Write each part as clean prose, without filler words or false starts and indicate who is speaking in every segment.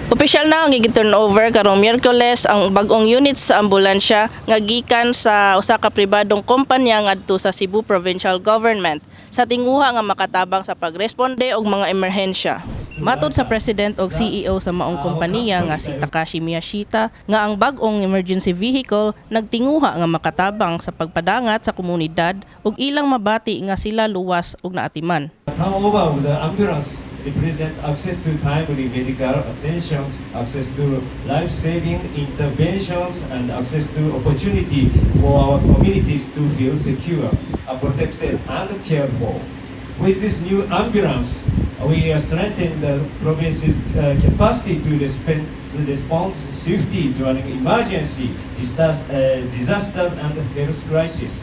Speaker 1: Opisyal na ang gi-turnover karong Miyerkules ang bag-ong units sa ambulansya nga gikan sa usa ka pribadong kompanya ngadto sa Cebu Provincial Government sa tinguha nga makatabang sa pagresponde og mga emerhensya. Matod sa President og CEO sa maong kompanya nga si Takashi Miyashita nga ang bag-ong emergency vehicle nagtinguha nga makatabang sa pagpadangat sa komunidad ug ilang mabati nga sila luwas ug naatiman.
Speaker 2: Turnover of the ambulance represent access to timely medical attention, access to life-saving interventions, and access to opportunity for our communities to feel secure, protected, and cared for. With this new ambulance, we strengthen the province's capacity to respond swiftly during emergency, disasters, and health crisis.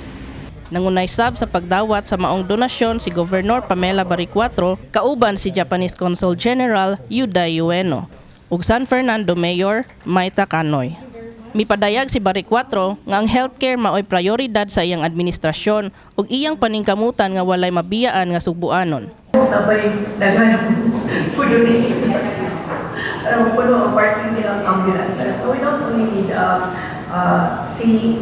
Speaker 1: Nangunay sab sa pagdawat sa maong donasyon si Governor Pamela Baricuatro kauban si Japanese Consul General Yuda Ueno ug San Fernando Mayor Maita Canoy. Mipadayag si Baricuatro nga ang healthcare maoy prioridad sa iyang administrasyon ug iyang paningkamutan nga walay mabiyaan nga subuanon.
Speaker 3: Tabay daghan puno ni puno ang parking ng ambulances. So we don't only need sea,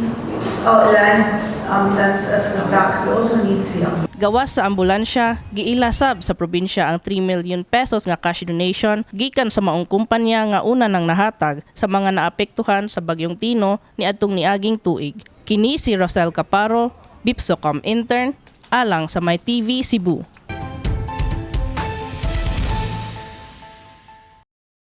Speaker 3: land ambulances and trucks. We also need sea.
Speaker 1: Gawas sa ambulansya, giilasab sa probinsya ang 3 million pesos nga cash donation gikan sa maong kumpanya nga una nang nahatag sa mga naapektuhan sa bagyong Tino niadtong niaging tuig. Kini si Rosel Caparo, Bipsocom intern, alang sa My TV Cebu.